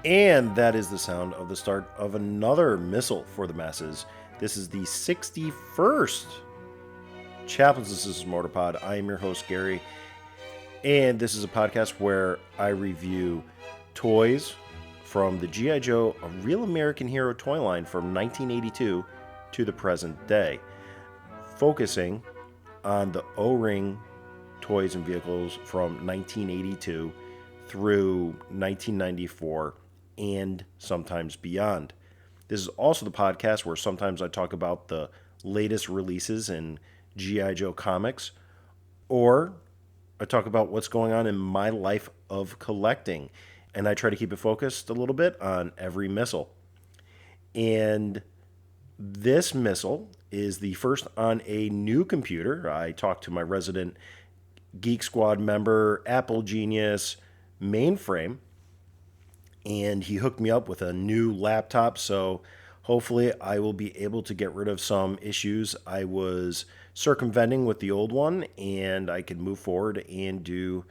And that is the sound of the start of another Missal for the masses. This is the 61st Chaplains and Sisters Motor Pod. I am your host, Gary, and this is a podcast where I review toys from the G.I. Joe, a Real American Hero toy line from 1982 to the present day, focusing on the O-ring toys and vehicles from 1982 through 1994 and sometimes beyond. This is also the podcast where sometimes I talk about the latest releases in G.I. Joe comics, or I talk about what's going on in my life of collecting, and I try to keep it focused a little bit on every Missal. And this Missal is the first on a new computer. I talked to my resident Geek Squad member, Apple Genius, Mainframe, and he hooked me up with a new laptop, so hopefully I will be able to get rid of some issues I was circumventing with the old one, and I can move forward and do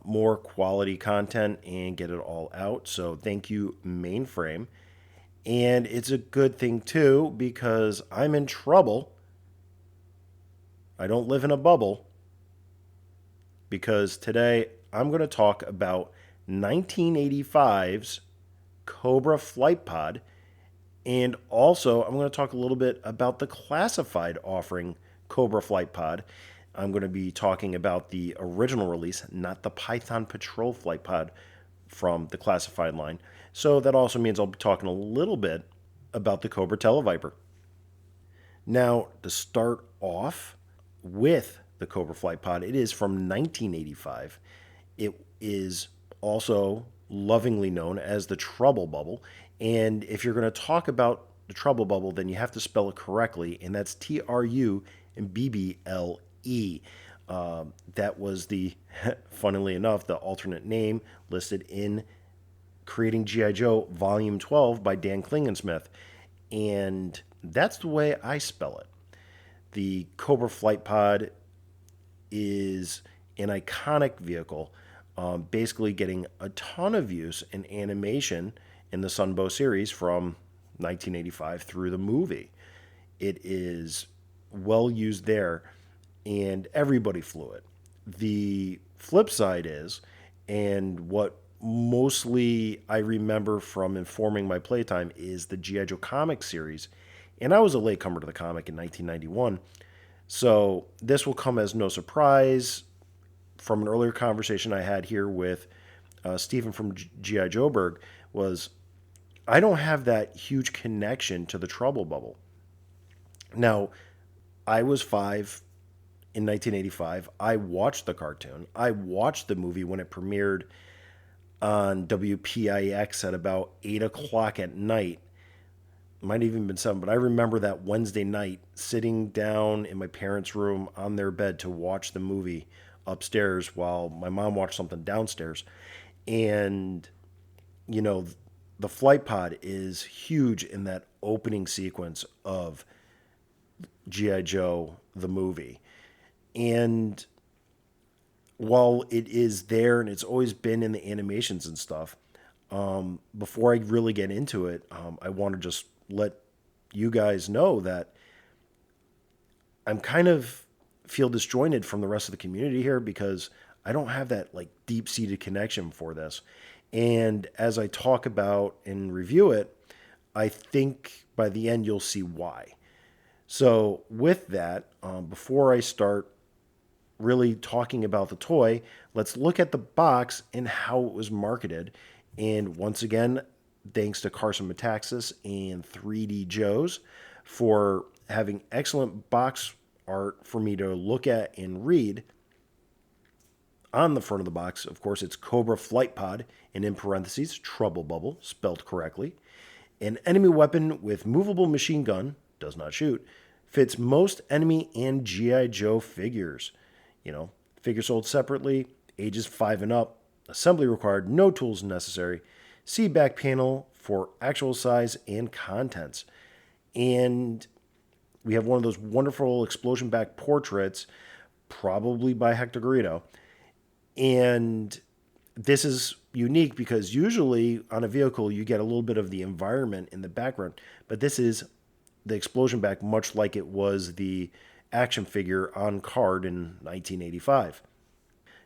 more quality content and get it all out. So thank you, Mainframe. And it's a good thing too, because I'm in trouble. I don't live in a bubble, because today I'm going to talk about 1985's Cobra Flight Pod, and also I'm going to talk a little bit about the classified offering Cobra Flight Pod. I'm going to be talking about the original release, not the Python Patrol Flight Pod from the classified line. So that also means I'll be talking a little bit about the Cobra Tele-Viper. Now, to start off with the Cobra Flight Pod, it is from 1985. It is also lovingly known as the Trubble Bubble. And if you're going to talk about the Trubble Bubble, then you have to spell it correctly, and that's Trubble. That was the, funnily enough, the alternate name listed in Creating G.I. Joe Volume 12 by Dan Klingensmith. And that's the way I spell it. The Cobra Flight Pod is an iconic vehicle, basically getting a ton of use in animation in the Sunbow series from 1985 through the movie. It is well used there, and everybody flew it. The flip side is, and what mostly I remember from informing my playtime, is the G.I. Joe comic series. And I was a latecomer to the comic in 1991, so this will come as no surprise from an earlier conversation I had here with Stephen from G.I. Joeberg. Was I don't have that huge connection to the Trubble Bubble. Now, I was 5 in 1985. I watched the cartoon. I watched the movie when it premiered on WPIX at about 8 o'clock at night. Might have even been 7, but I remember that Wednesday night sitting down in my parents' room on their bed to watch the movie upstairs while my mom watched something downstairs. And, you know, the flight pod is huge in that opening sequence of G.I. Joe, the movie. And while it is there and it's always been in the animations and stuff, before I really get into it, I want to just let you guys know that I'm kind of feel disjointed from the rest of the community here, because I don't have that like deep-seated connection for this. And as I talk about and review it, I think by the end you'll see why. So with that, before I start really talking about the toy, let's look at the box and how it was marketed. And once again, thanks to Carson Metaxas and 3D Joes for having excellent box art for me to look at and read. On the front of the box, of course, it's Cobra Flight Pod, and in parentheses, Trubble Bubble, spelled correctly. An enemy weapon with movable machine gun, does not shoot, fits most enemy and G.I. Joe figures. You know, figures sold separately, ages 5 and up, assembly required, no tools necessary. See back panel for actual size and contents. And we have one of those wonderful explosion back portraits, probably by Hector Garrido. And This is unique because usually on a vehicle you get a little bit of the environment in the background, but this is the explosion back, much like it was the action figure on card in 1985.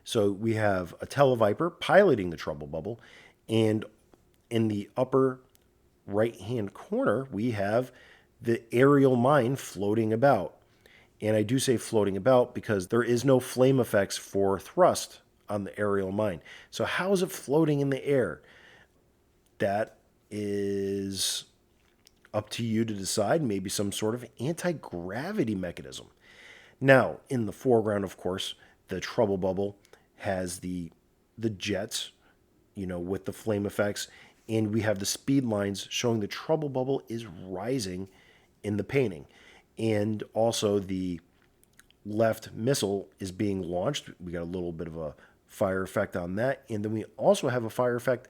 So we have a Tele-Viper piloting the Trubble Bubble, and in the upper right hand corner, we have the aerial mine floating about. And I do say floating about because there is no flame effects for thrust on the aerial mine. So, how is it floating in the air? That is up to you to decide. Maybe some sort of anti gravity mechanism. Now, in the foreground, of course, the Trubble Bubble has the jets, with the flame effects, and we have the speed lines showing the Trubble Bubble is rising in the painting. And also the left missile is being launched. We got a little bit of a fire effect on that. And then we also have a fire effect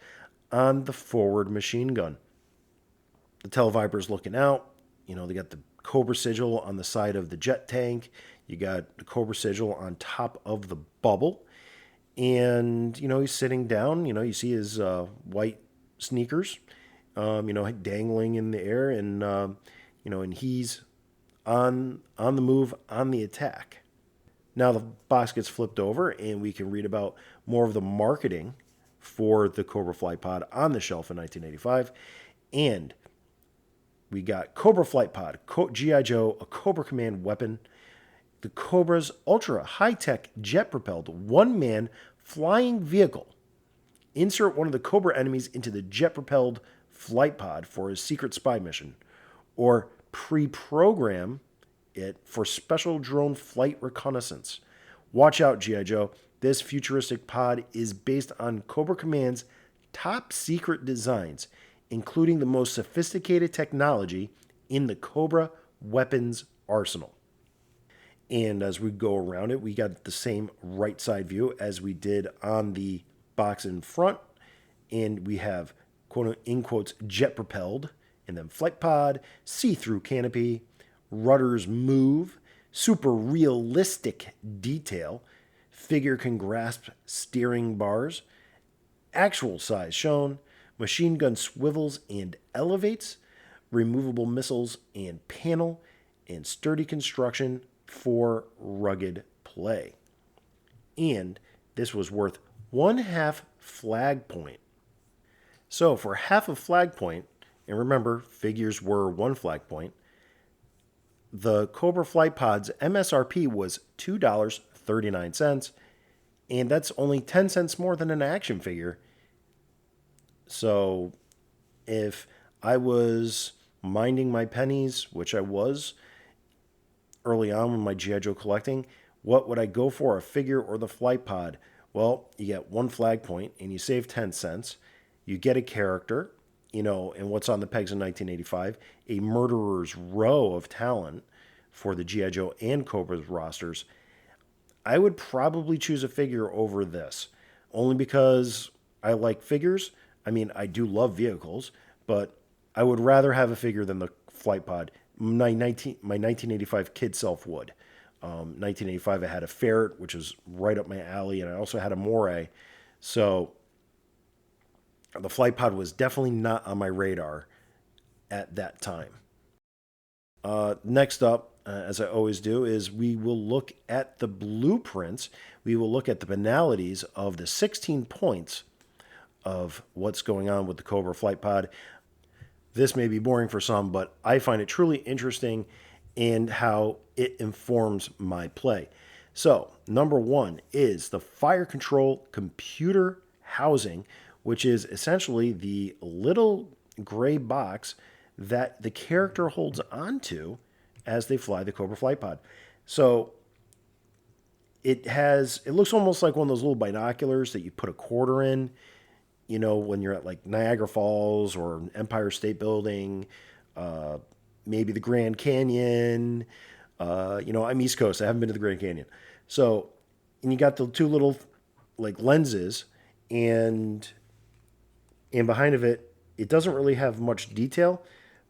on the forward machine gun. The Tele-Viper's looking out. They got the Cobra sigil on the side of the jet tank. You got the Cobra sigil on top of the bubble. And, he's sitting down. You see his white sneakers, dangling in the air. And he's on the move, on the attack. Now the box gets flipped over, and we can read about more of the marketing for the Cobra Flight Pod on the shelf in 1985. And we got Cobra Flight Pod, G.I. Joe, a Cobra Command weapon, the Cobra's ultra high-tech jet-propelled one-man flying vehicle. Insert one of the Cobra enemies into the jet-propelled flight pod for his secret spy mission, or pre-program it for special drone flight reconnaissance. Watch out, G.I. Joe. This futuristic pod is based on Cobra Command's top secret designs, including the most sophisticated technology in the Cobra weapons arsenal. And as we go around it, we got the same right side view as we did on the box in front. And we have, quote, in quotes, jet propelled, and then flight pod, see-through canopy, rudders move, super realistic detail, figure can grasp steering bars, actual size shown, machine gun swivels and elevates, removable missiles and panel, and sturdy construction for rugged play. And this was worth 1/2 flag point. So for half a flag point, and remember, figures were 1 flag point, the Cobra Flight Pod's MSRP was $2.39, and that's only 10 cents more than an action figure. So if I was minding my pennies, which I was early on with my G.I. Joe collecting, what would I go for, a figure or the flight pod? Well, you get 1 flag point and you save 10 cents. You get a character, and what's on the pegs in 1985, a murderer's row of talent for the G.I. Joe and Cobra's rosters. I would probably choose a figure over this, only because I like figures. I mean, I do love vehicles, but I would rather have a figure than the flight pod. My 1985 kid self would. 1985, I had a Ferret, which was right up my alley, and I also had a Moray. So the flight pod was definitely not on my radar at that time. Next up, as I always do, is we will look at the blueprints. We will look at the banalities of the 16 points of what's going on with the Cobra Flight Pod. This may be boring for some, but I find it truly interesting and how it informs my play. So, number 1 is the fire control computer housing, which is essentially the little gray box that the character holds onto as they fly the Cobra Flight Pod. So it looks almost like one of those little binoculars that you put a quarter in, when you're at like Niagara Falls or Empire State Building, maybe the Grand Canyon. I'm East Coast. I haven't been to the Grand Canyon. So, and you got the 2 little like lenses, and behind of it, it doesn't really have much detail,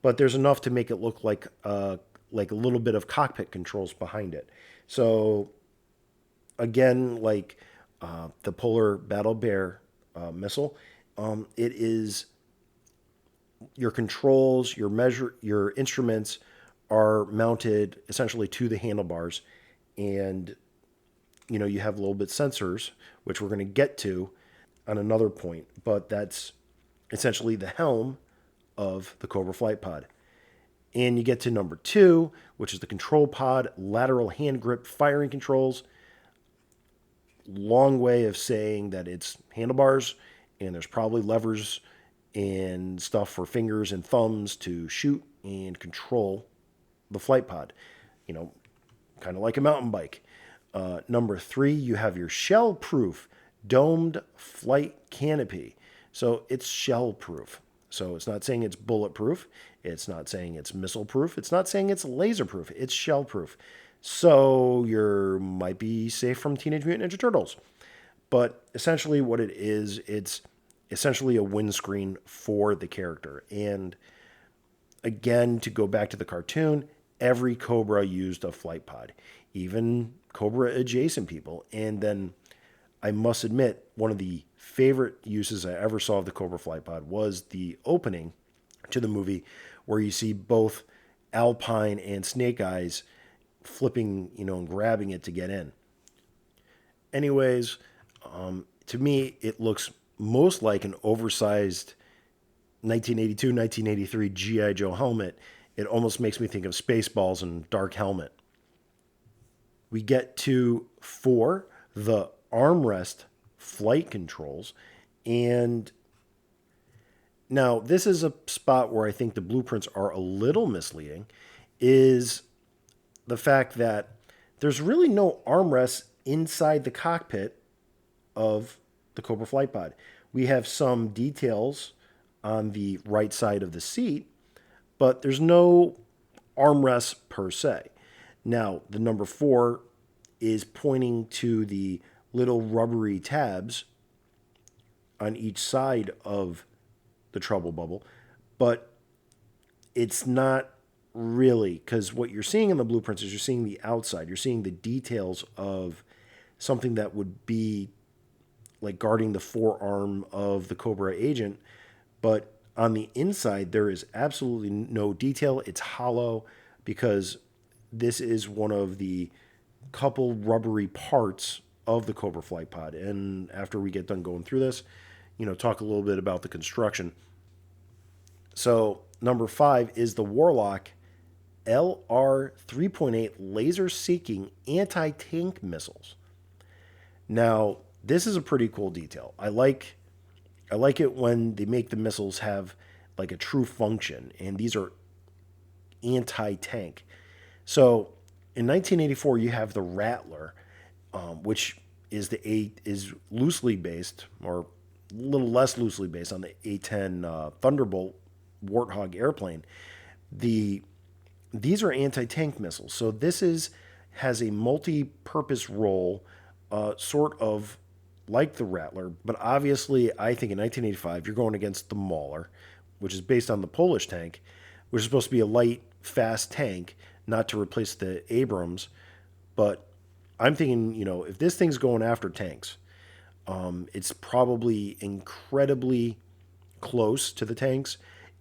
but there's enough to make it look like a little bit of cockpit controls behind it. So again, like the Polar Battle Bear missile. It is your controls, your instruments are mounted essentially to the handlebars, and you have little bit sensors, which we're going to get to on another point, but that's essentially the helm of the Cobra Flight Pod. And you get to number 2, which is the control pod, lateral hand grip firing controls. Long way of saying that it's handlebars, and there's probably levers and stuff for fingers and thumbs to shoot and control the flight pod. Kind of like a mountain bike. Number 3, you have your shell-proof domed flight canopy. So it's shell-proof. So it's not saying it's bulletproof. It's not saying it's missile-proof. It's not saying it's laser-proof. It's shell-proof. So you might be safe from Teenage Mutant Ninja Turtles. But essentially what it is, it's essentially a windscreen for the character. And again, to go back to the cartoon, every Cobra used a flight pod, even Cobra adjacent people. And then I must admit, one of the favorite uses I ever saw of the Cobra Flight Pod was the opening to the movie, where you see both Alpine and Snake Eyes flipping, and grabbing it to get in. Anyways, to me, it looks most like an oversized 1982, 1983 G.I. Joe helmet. It almost makes me think of Spaceballs and Dark Helmet. We get to 4, the armrest flight controls. And now this is a spot where I think the blueprints are a little misleading, is the fact that there's really no armrests inside the cockpit of the Cobra Flight Pod. We have some details on the right side of the seat, but there's no armrests per se. Now, the number 4 is pointing to the little rubbery tabs on each side of the Trubble Bubble, but it's not really, because what you're seeing in the blueprints is you're seeing the outside. You're seeing the details of something that would be like guarding the forearm of the Cobra agent, but on the inside, there is absolutely no detail. It's hollow, because this is one of the couple rubbery parts of the Cobra Flight Pod. And after we get done going through this, talk a little bit about the construction. So number 5 is the Warlock LR 3.8 laser-seeking anti-tank missiles. Now, this is a pretty cool detail. I like it when they make the missiles have like a true function, and these are anti-tank. So in 1984, you have the Rattler, which is loosely based, or a little less loosely based, on the A-10 Thunderbolt Warthog airplane. These are anti-tank missiles. So this has a multi-purpose role, sort of like the Rattler, but obviously I think in 1985 you're going against the Mauler, which is based on the Polish tank, which is supposed to be a light, fast tank, not to replace the Abrams. But I'm thinking, if this thing's going after tanks, it's probably incredibly close to the tanks,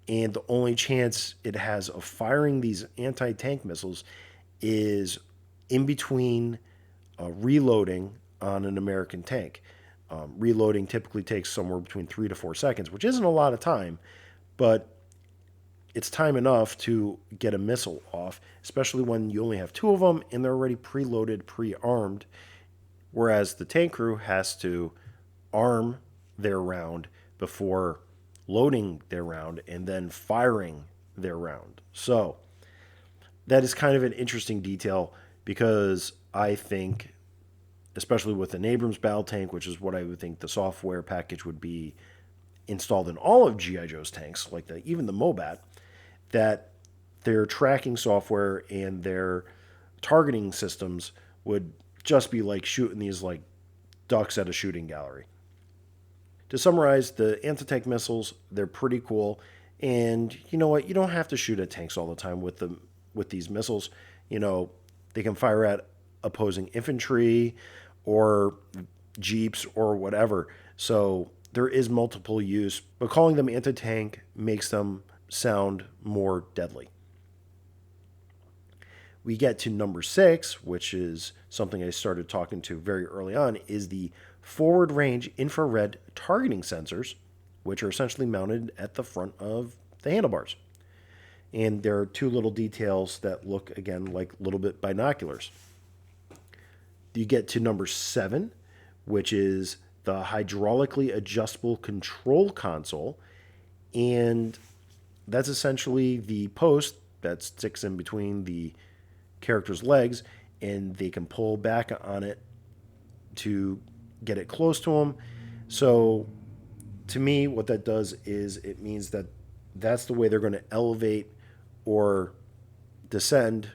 and the only chance it has of firing these anti-tank missiles is in between reloading on an American tank. Reloading typically takes somewhere between 3 to 4 seconds, which isn't a lot of time, but it's time enough to get a missile off, especially when you only have 2 of them and they're already preloaded, pre-armed, whereas the tank crew has to arm their round before loading their round and then firing their round. So that is kind of an interesting detail, because I think, especially with an Abrams battle tank, which is what I would think the software package would be installed in all of G.I. Joe's tanks, like even the Mobat, that their tracking software and their targeting systems would just be like shooting these like ducks at a shooting gallery. To summarize, the anti-tank missiles, they're pretty cool. And you know what? You don't have to shoot at tanks all the time with these missiles. They can fire at opposing infantry or jeeps or whatever. So there is multiple use, but calling them anti-tank makes them sound more deadly. We get to number 6, which is something I started talking to very early on, is the forward range infrared targeting sensors, which are essentially mounted at the front of the handlebars. And there are two little details that look, again, like little bit binoculars. You get to number 7, which is the hydraulically adjustable control console. And that's essentially the post that sticks in between the character's legs, and they can pull back on it to get it close to them. So to me, what that does is it means that that's the way they're going to elevate or descend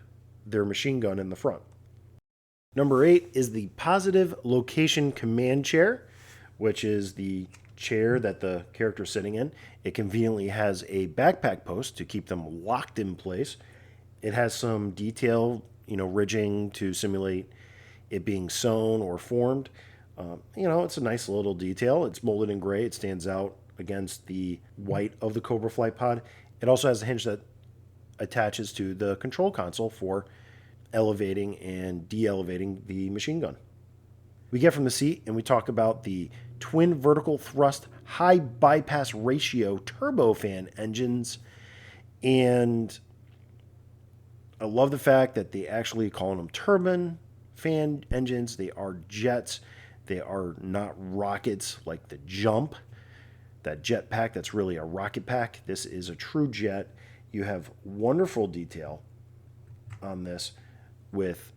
their machine gun in the front. Number 8 is the positive location command chair, which is the chair that the character is sitting in. It conveniently has a backpack post to keep them locked in place. It has some detail, ridging to simulate it being sewn or formed. It's a nice little detail. It's molded in gray. It stands out against the white of the Cobra Flight Pod. It also has a hinge that attaches to the control console for elevating and de-elevating the machine gun. We get from the seat and we talk about the twin vertical thrust high bypass ratio turbofan engines. And I love the fact that they actually call them turbine fan engines. They are jets. They are not rockets like the Jump, that jet pack that's really a rocket pack. This is a true jet. You have wonderful detail on this with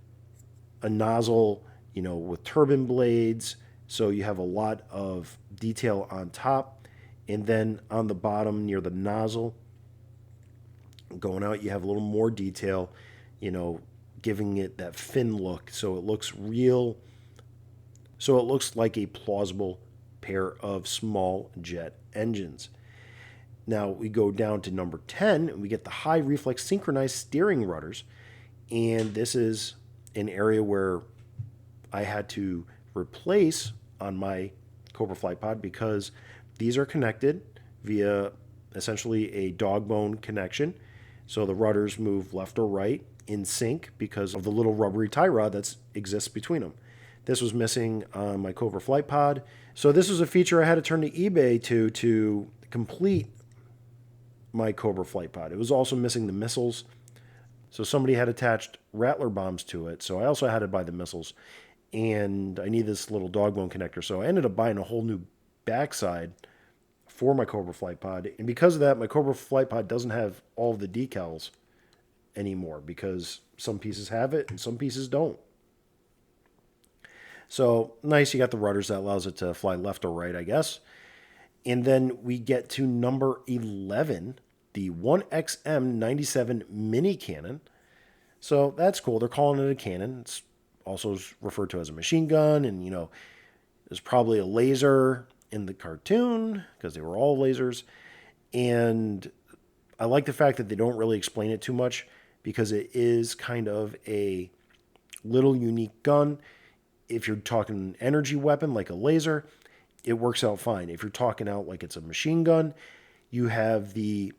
a nozzle, with turbine blades. So you have a lot of detail on top. And then on the bottom near the nozzle going out, you have a little more detail, giving it that fin look. So it looks real. So it looks like a plausible pair of small jet engines. Now we go down to number 10 and we get the high reflex synchronized steering rudders. And this is an area where I had to replace on my Cobra Flight Pod because these are connected via essentially a dog bone connection. So the rudders move left or right in sync because of the little rubbery tie rod that exists between them. This was missing on my Cobra Flight Pod. So this was a feature I had to turn to eBay to complete my Cobra Flight Pod. It was also missing the Missals. So somebody had attached Rattler bombs to it. So I also had to buy the Missals. And I need this little dog bone connector. So I ended up buying a whole new backside for my Cobra Flight Pod. And because of that, my Cobra Flight Pod doesn't have all of the decals anymore because some pieces have it and some pieces don't. So nice, you got the rudders that allows it to fly left or right, I guess. And then we get to number 11, the 1XM97 mini cannon. So that's cool. They're calling it a cannon. It's also referred to as a machine gun. And, there's probably a laser in the cartoon because they were all lasers. And I like the fact that they don't really explain it too much because it is kind of a little unique gun. If you're talking an energy weapon like a laser, it works out fine. If you're talking out like it's a machine gun, you have the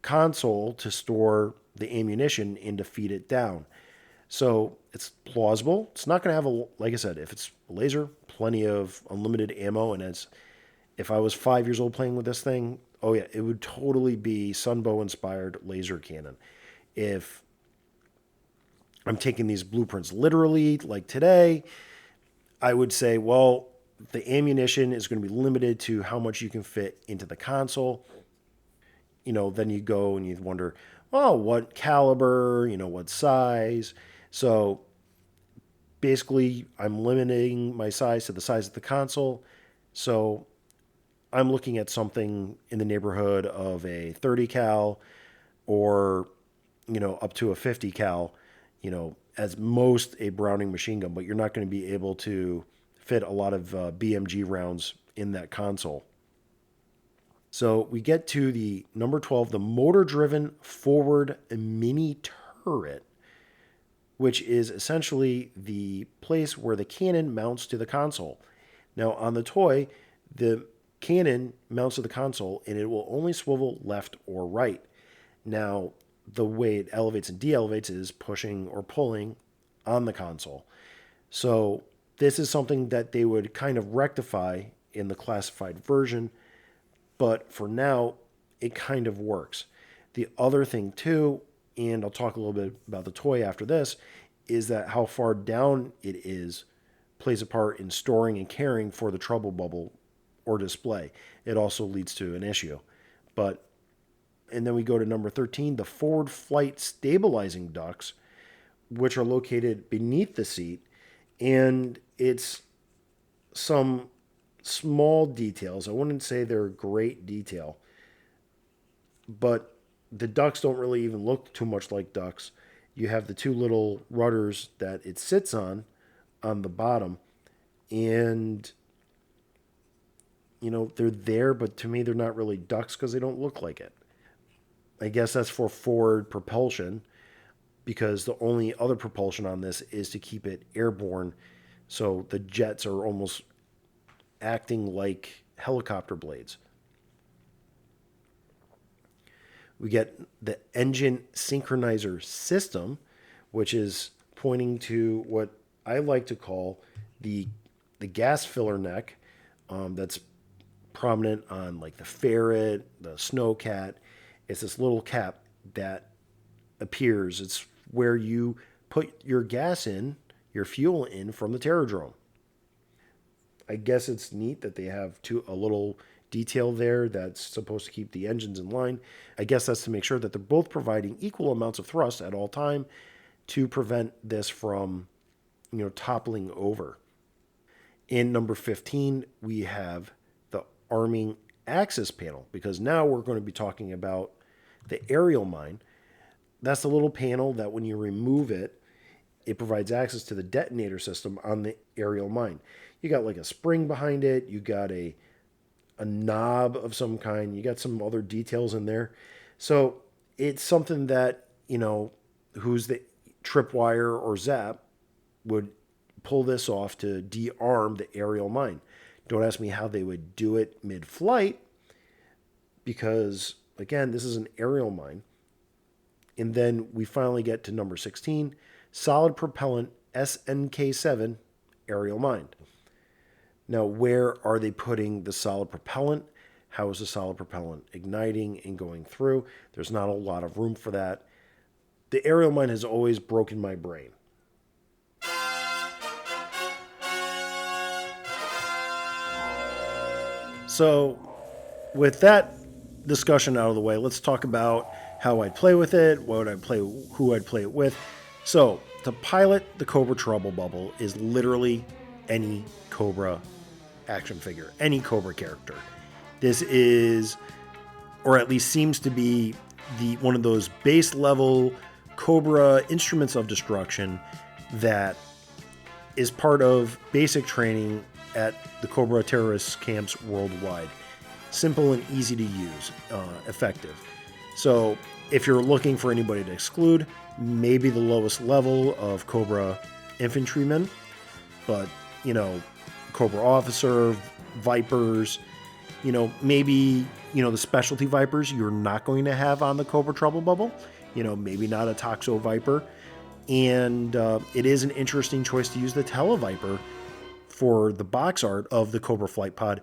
console to store the ammunition and to feed it down. So it's plausible. It's not going to have like I said, if it's a laser, plenty of unlimited ammo. And if I was 5 years old playing with this thing, oh yeah, it would totally be Sunbow inspired laser cannon. If I'm taking these blueprints literally, like today, I would say, well, the ammunition is going to be limited to how much you can fit into the console. Then you go and you wonder, well, what caliber, what size. So basically, I'm limiting my size to the size of the console. So I'm looking at something in the neighborhood of a 30 cal or, up to a 50 cal, as most a Browning machine gun, but you're not going to be able to fit a lot of BMG rounds in that console. So we get to the number 12, the motor-driven forward mini turret, which is essentially the place where the cannon mounts to the console. Now on the toy, the cannon mounts to the console, and it will only swivel left or right. Now, the way it elevates and de-elevates is pushing or pulling on the console. So this is something that they would kind of rectify in the classified version, but for now, it kind of works. The other thing too, and I'll talk a little bit about the toy after this, is that how far down it is plays a part in storing and caring for the Trubble Bubble or display. It also leads to an issue. And then we go to number 13, the forward flight stabilizing ducts, which are located beneath the seat. And it's some small details. I wouldn't say they're great detail, but the ducts don't really even look too much like ducts. You have the two little rudders that it sits on the bottom, and they're there, but to me they're not really ducts because they don't look like it. I guess that's for forward propulsion, because the only other propulsion on this is to keep it airborne, so the jets are almost acting like helicopter blades. We get the engine synchronizer system, which is pointing to what I like to call the gas filler neck, that's prominent on like the Ferret, the Snowcat. It's this little cap that appears. It's where you put your gas in, your fuel in from the Terradrome. I guess it's neat that they have a little detail there that's supposed to keep the engines in line. I guess that's to make sure that they're both providing equal amounts of thrust at all time to prevent this from, toppling over. In number 15, we have the arming axis panel, because now we're going to be talking about the aerial mine. That's the little panel that when you remove it, it provides access to the detonator system on the aerial mine. You got like a spring behind it. You got a knob of some kind. You got some other details in there. So it's something that, who's the tripwire or Zap would pull this off to de-arm the aerial mine. Don't ask me how they would do it mid-flight, because, again, this is an aerial mine. And then we finally get to number 16, solid propellant SNK7 aerial mine. Now, where are they putting the solid propellant? How is the solid propellant igniting and going through? There's not a lot of room for that. The aerial mine has always broken my brain. So, with that discussion out of the way, let's talk about how I'd play with it, who I'd play it with. So, to pilot the Cobra Trubble Bubble is literally any Cobra action figure, any Cobra character. This is, or at least seems to be, one of those base level Cobra instruments of destruction that is part of basic training at the Cobra terrorist camps worldwide. Simple and easy to use, effective. So if you're looking for anybody to exclude, maybe the lowest level of Cobra infantrymen, but, Cobra officer, Vipers, maybe, the specialty Vipers you're not going to have on the Cobra Trubble Bubble, maybe not a Toxo Viper. And it is an interesting choice to use the Tele-Viper for the box art of the Cobra Flight Pod,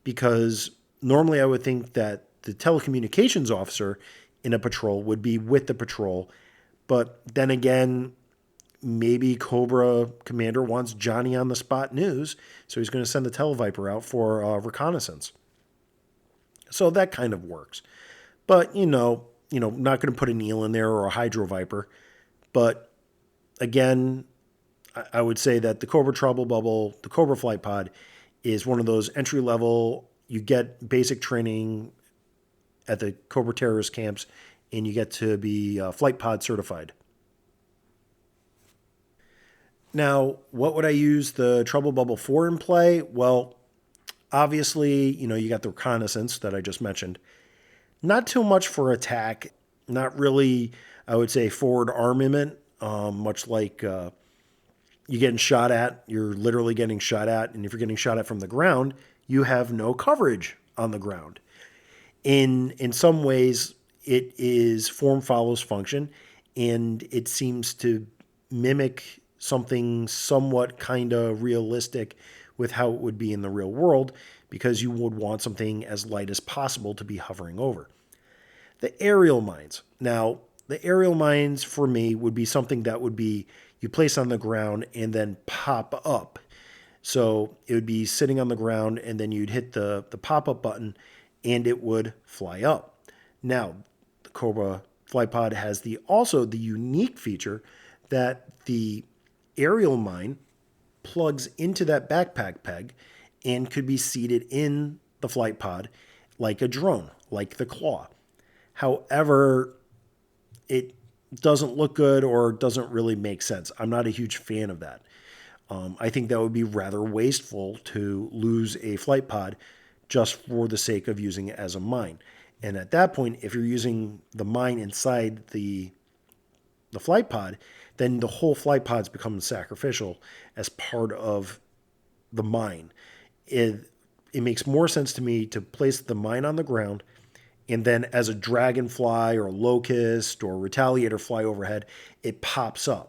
because normally I would think that the telecommunications officer in a patrol would be with the patrol. But then again, maybe Cobra Commander wants Johnny on the spot news, so he's going to send the Tele-Viper out for reconnaissance. So that kind of works. But, not going to put an eel in there or a Hydro Viper. But again, I would say that the Cobra Trubble Bubble, the Cobra Flight Pod, is one of those entry level. You get basic training at the Cobra terrorist camps, and you get to be Flight Pod certified. Now, what would I use the Trubble Bubble for in play? Well, obviously, you got the reconnaissance that I just mentioned. Not too much for attack. Not really, I would say, forward armament, much like you're getting shot at. You're literally getting shot at. And if you're getting shot at from the ground, you have no coverage on the ground. In some ways, it is form follows function, and it seems to mimic something somewhat kind of realistic with how it would be in the real world, because you would want something as light as possible to be hovering over. The aerial mines. Now, the aerial mines for me would be something that would be you place on the ground and then pop up. So it would be sitting on the ground, and then you'd hit the pop up button and it would fly up. Now, the Cobra Flight Pod has also the unique feature that the aerial mine plugs into that backpack peg and could be seated in the flight pod like a drone, like the Claw. However, it doesn't look good or doesn't really make sense. I'm not a huge fan of that. I think that would be rather wasteful to lose a flight pod just for the sake of using it as a mine. And at that point, if you're using the mine inside the flight pod, then the whole flight pod's become sacrificial as part of the mine. It makes more sense to me to place the mine on the ground, and then as a dragonfly or locust or retaliator fly overhead, it pops up.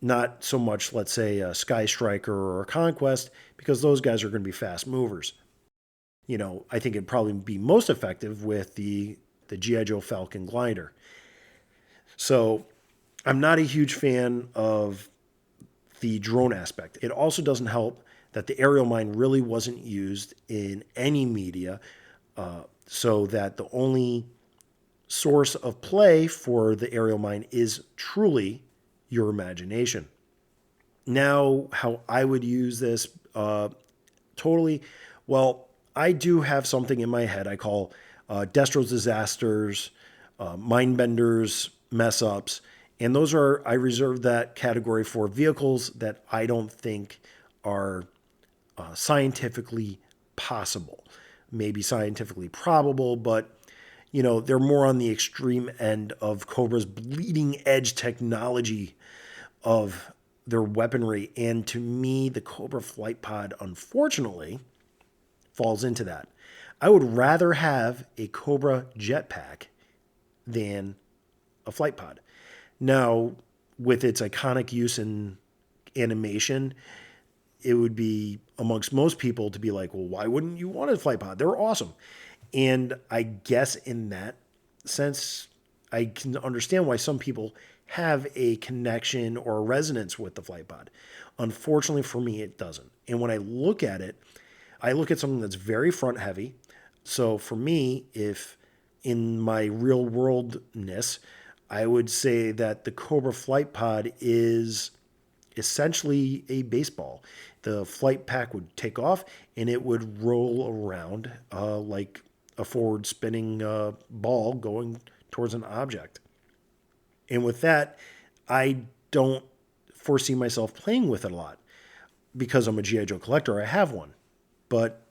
Not so much, let's say, a Sky Striker or a Conquest, because those guys are going to be fast movers. I think it'd probably be most effective with the G.I. Joe Falcon glider. So I'm not a huge fan of the drone aspect. It also doesn't help that the aerial mine really wasn't used in any media, so that the only source of play for the aerial mine is truly your imagination. Now, how I would use this totally, well, I do have something in my head I call Destro's Disasters, Mindbenders, Mess Ups, and I reserve that category for vehicles that I don't think are scientifically possible. Maybe scientifically probable, but they're more on the extreme end of Cobra's bleeding edge technology of their weaponry. And to me, the Cobra Flight Pod, unfortunately, falls into that. I would rather have a Cobra jetpack than a flight pod. Now, with its iconic use in animation, it would be amongst most people to be like, well, why wouldn't you want a flight pod? They're awesome. And I guess in that sense, I can understand why some people have a connection or a resonance with the flight pod. Unfortunately for me, it doesn't. And when I look at it, I look at something that's very front heavy. So for me, if in my real worldness, I would say that the Cobra Flight Pod is essentially a baseball. The flight pack would take off and it would roll around like a forward spinning ball going towards an object. And with that, I don't foresee myself playing with it a lot. Because I'm a G.I. Joe collector, I have one. But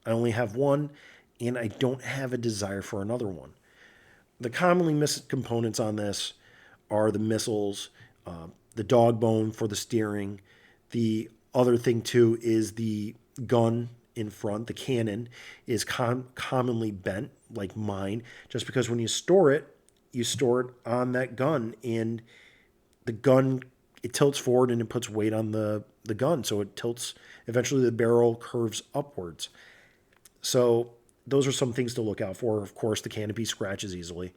I only have one, and I don't have a desire for another one. The commonly missed components on this are the missiles, the dog bone for the steering. The other thing, too, is the gun in front. The cannon is commonly bent, like mine, just because when you store it on that gun, and the gun, it tilts forward and it puts weight on the gun, so it tilts. Eventually the barrel curves upwards. So those are some things to look out for. Of course, the canopy scratches easily,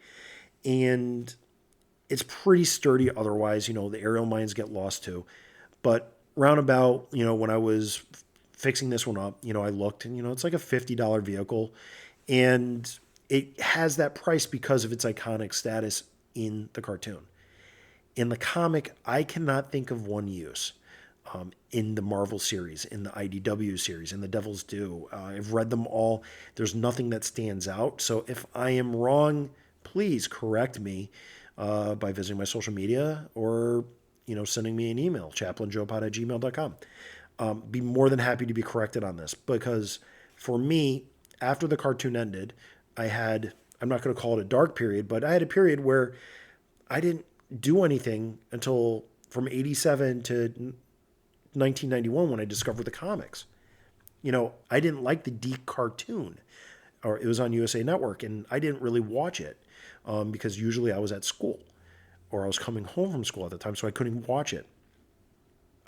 and it's pretty sturdy otherwise. The aerial mines get lost too. But roundabout, when I was fixing this one up, I looked, and it's like a $50 vehicle, and it has that price because of its iconic status in the cartoon. In the comic, I cannot think of one use. In the Marvel series, in the IDW series, in the Devil's Due. I've read them all. There's nothing that stands out. So if I am wrong, please correct me by visiting my social media or sending me an email, chaplainjoepod@gmail.com. Be more than happy to be corrected on this, because for me, after the cartoon ended, I'm not going to call it a dark period, but I had a period where I didn't do anything until from 87 to 1991 when I discovered the comics. I didn't like the Deke cartoon, or it was on USA Network, and I didn't really watch it because usually I was at school or I was coming home from school at the time, so I couldn't watch it.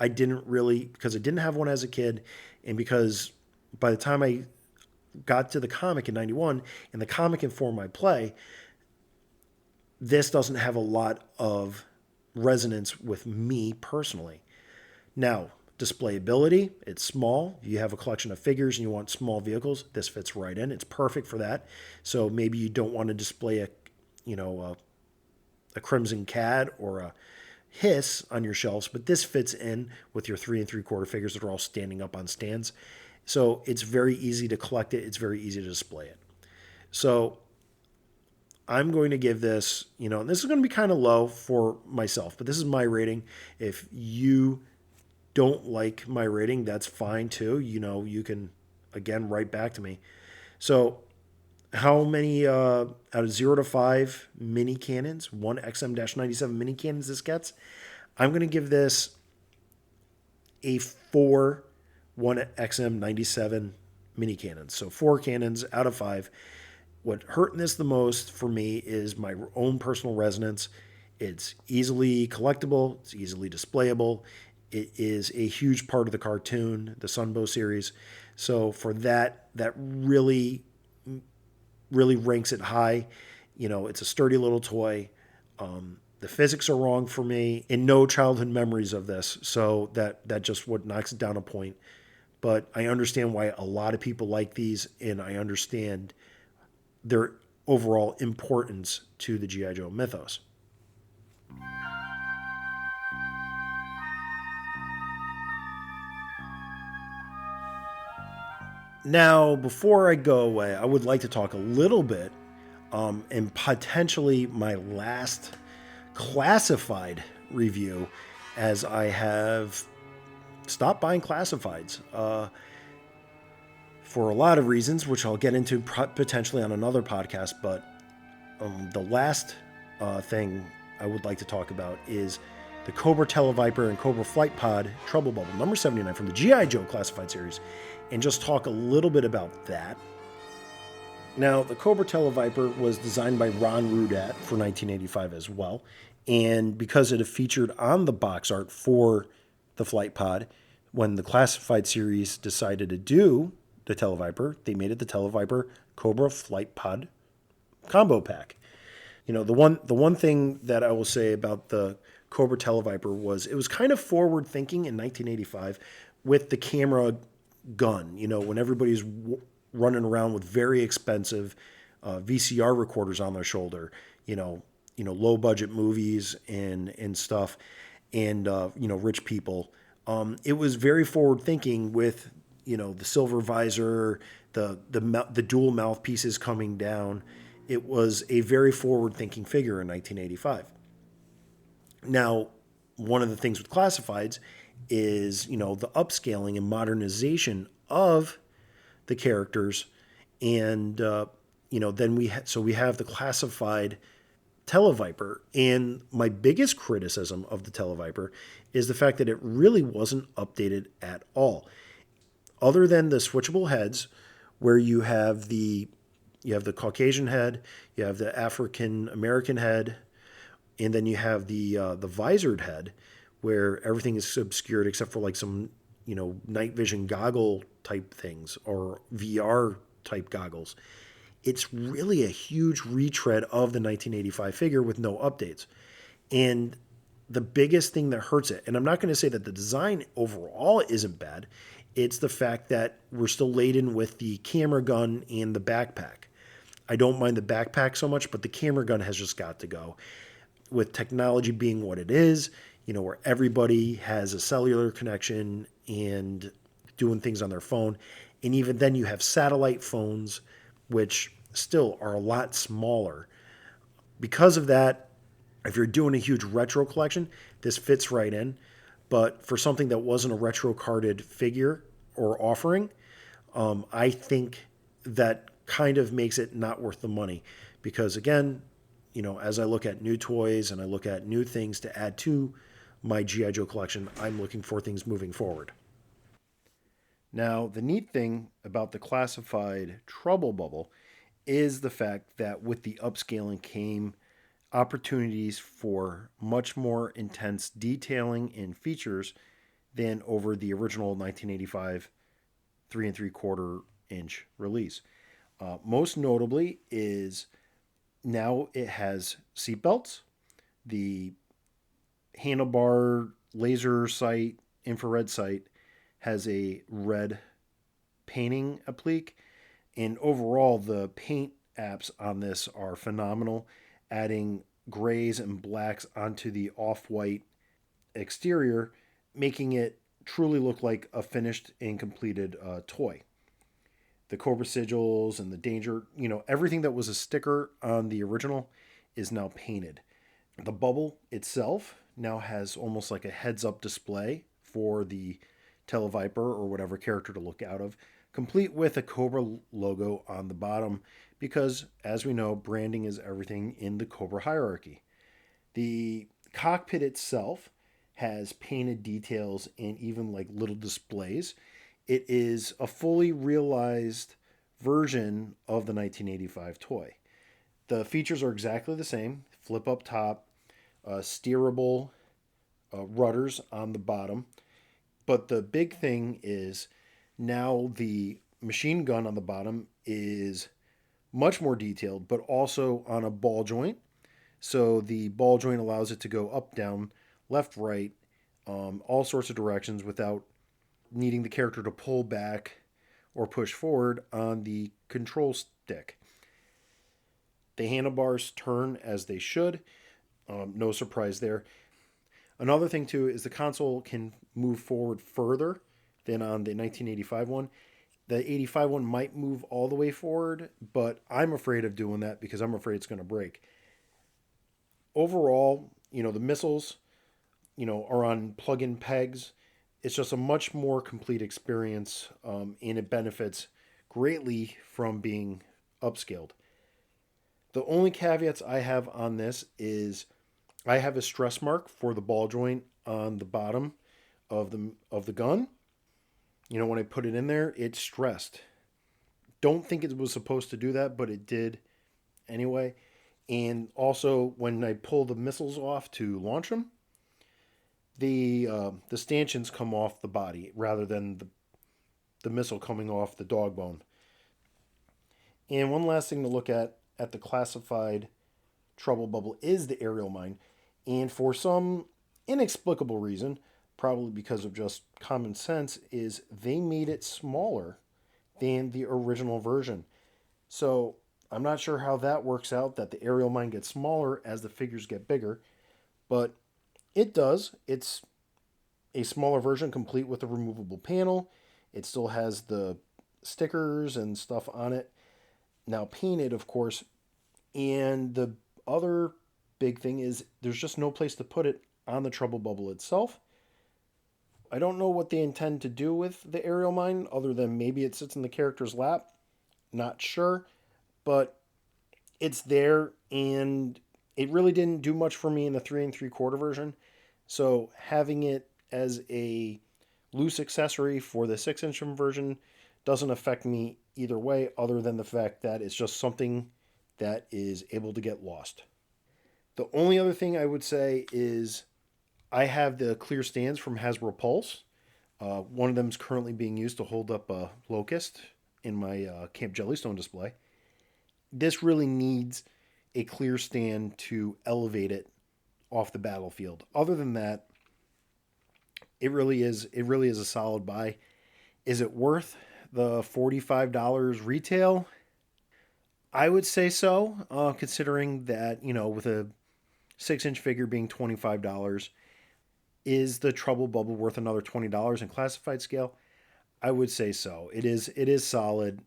I didn't really, because I didn't have one as a kid, and because by the time I got to the comic in 91 and the comic informed my play, this doesn't have a lot of resonance with me personally. Now, displayability, it's small. You have a collection of figures and you want small vehicles, this fits right in. It's perfect for that. So maybe you don't want to display a Crimson Cat or a Hiss on your shelves, but this fits in with your 3 3/4 figures that are all standing up on stands. So it's very easy to collect it. It's very easy to display it. So I'm going to give this, and this is going to be kind of low for myself, but this is my rating. If you don't like my rating, that's fine too. You can, again, write back to me. So how many out of 0 to 5 mini cannons, 1 XM-97 mini cannons this gets? I'm going to give this a 4 1 XM-97 mini cannons. So 4 cannons out of 5. What hurt this the most for me is my own personal resonance. It's easily collectible. It's easily displayable. It is a huge part of the cartoon, the Sunbow series. So for that really ranks it high. It's a sturdy little toy. The physics are wrong for me, and no childhood memories of this. So that just what knocks it down a point. But I understand why a lot of people like these, and I understand their overall importance to the G.I. Joe mythos. Now, before I go away, I would like to talk a little bit, and potentially my last classified review, as I have stopped buying classifieds for a lot of reasons, which I'll get into potentially on another podcast. But the last thing I would like to talk about is the Cobra Tele-Viper and Cobra Flight Pod Trubble Bubble, number 79 from the G.I. Joe Classified series, and just talk a little bit about that. Now, the Cobra Tele-Viper was designed by Ron Rudat for 1985 as well, and because it featured on the box art for the Flight Pod, when the Classified series decided to do the Tele-Viper, they made it the Tele-Viper Cobra Flight Pod combo pack. The one thing that I will say about the Cobra Tele-Viper was it was kind of forward thinking in 1985 with the camera gun. When everybody's running around with very expensive VCR recorders on their shoulder, low budget movies and stuff, and rich people. It was very forward thinking with the silver visor, the dual mouthpieces coming down. It was a very forward thinking figure in 1985. Now, one of the things with classifieds is, the upscaling and modernization of the characters. And, then we have the classified Tele-Viper. And my biggest criticism of the Tele-Viper is the fact that it really wasn't updated at all. Other than the switchable heads, where you have the Caucasian head, you have the African American head, and then you have the visored head, where everything is obscured except for like some night vision goggle type things or VR type goggles. It's really a huge retread of the 1985 figure with no updates. And the biggest thing that hurts it, and I'm not going to say that the design overall isn't bad, it's the fact that we're still laden with the camera gun and the backpack. I don't mind the backpack so much, but the camera gun has just got to go. With technology being what it is, where everybody has a cellular connection and doing things on their phone. And even then you have satellite phones, which still are a lot smaller. Because of that, if you're doing a huge retro collection, this fits right in. But for something that wasn't a retro carded figure or offering, I think that kind of makes it not worth the money. Because again, as I look at new toys and I look at new things to add to my G.I. Joe collection, I'm looking for things moving forward. Now, the neat thing about the classified Trubble Bubble is the fact that with the upscaling came opportunities for much more intense detailing and features than over the original 1985 3 3/4 inch release. Most notably is now it has seatbelts, the handlebar laser sight, infrared sight has a red painting applique, and overall the paint apps on this are phenomenal, adding grays and blacks onto the off-white exterior, making it truly look like a finished and completed toy. The Cobra sigils and the danger, everything that was a sticker on the original is now painted. The bubble itself now has almost like a heads up display for the Tele-Viper or whatever character to look out of, complete with a Cobra logo on the bottom because, as we know, branding is everything in the Cobra hierarchy. The cockpit itself has painted details and even like little displays. It is a fully realized version of the 1985 toy. The features are exactly the same: flip up top, steerable rudders on the bottom. But the big thing is now the machine gun on the bottom is much more detailed, but also on a ball joint. So the ball joint allows it to go up, down, left, right, all sorts of directions without needing the character to pull back or push forward on the control stick. The handlebars turn as they should. No surprise there. Another thing, too, is the console can move forward further than on the 1985 one. The 85 one might move all the way forward, but I'm afraid of doing that because I'm afraid it's going to break. Overall, the Missals, are on plug-in pegs. It's just a much more complete experience, and it benefits greatly from being upscaled. The only caveats I have on this is I have a stress mark for the ball joint on the bottom of the gun. When I put it in there, it stressed. Don't think it was supposed to do that, but it did anyway. And also, when I pull the missiles off to launch them, the stanchions come off the body rather than the missile coming off the dog bone. And one last thing to look at the classified Trubble Bubble is the aerial mine. And for some inexplicable reason, probably because of just common sense, is they made it smaller than the original version. So I'm not sure how that works out, that the aerial mine gets smaller as the figures get bigger, but it does. It's a smaller version complete with a removable panel. It still has the stickers and stuff on it. Now painted, of course. And the other big thing is there's just no place to put it on the Trubble Bubble itself. I don't know what they intend to do with the aerial mine other than maybe it sits in the character's lap. Not sure. But it's there, and it really didn't do much for me in the 3 3/4 version. So having it as a loose accessory for the 6-inch version doesn't affect me either way, other than the fact that it's just something that is able to get lost. The only other thing I would say is I have the clear stands from Hasbro Pulse. One of them is currently being used to hold up a Locust in my Camp Jellystone display. This really needs a clear stand to elevate it off the battlefield. Other than that, it really is a solid buy. Is it worth the $45 retail? I would say so, considering that, with a 6-inch figure being $25, is the Trubble Bubble worth another $20 in classified scale? I would say so. It is solid.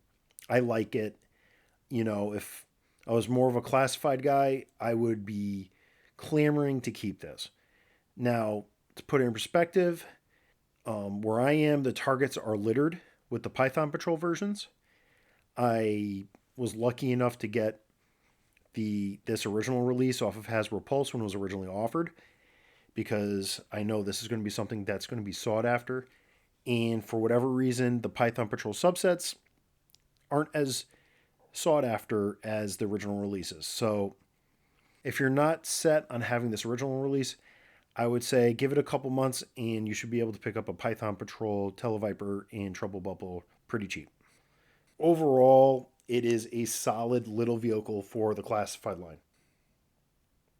I like it. If I was more of a classified guy, I would be clamoring to keep this. Now, to put it in perspective, where I am, the targets are littered with the Python Patrol versions. I was lucky enough to get this original release off of Hasbro Pulse when it was originally offered, because I know this is going to be something that's going to be sought after. And for whatever reason, the Python Patrol subsets aren't as sought after as the original releases. So if you're not set on having this original release, I would say give it a couple months and you should be able to pick up a Python Patrol, Tele-Viper, and Trubble Bubble pretty cheap. Overall, it is a solid little vehicle for the classified line.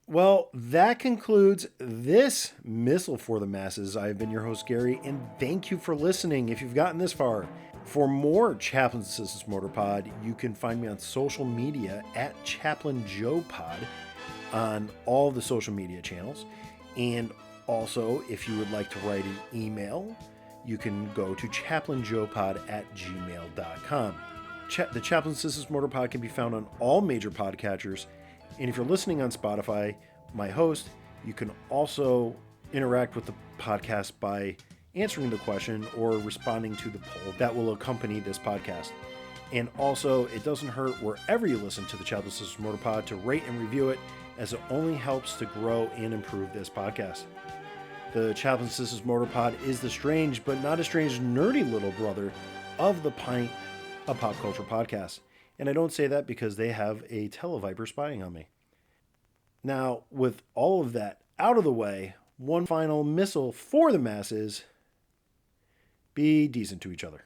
Well, that concludes this Missile for the Masses. I've been your host, Gary, and thank you for listening if you've gotten this far. For more Chaplain Assistance Motor Pod, you can find me on social media at Chaplain Joe Pod on all the social media channels. And also, if you would like to write an email, you can go to chaplainjoepod@gmail.com. The Chaplain Assistance Motor Pod can be found on all major podcatchers. And if you're listening on Spotify, my host, you can also interact with the podcast by answering the question or responding to the poll that will accompany this podcast. And also, it doesn't hurt wherever you listen to the Chaplain Assistance Motor Pod to rate and review it, as it only helps to grow and improve this podcast. The Chaplain Assistance Motor Pod is the strange, but not a strange, nerdy little brother of the Pint, a pop culture podcast. And I don't say that because they have a Tele-Viper spying on me. Now, with all of that out of the way, one final missile for the masses: be decent to each other.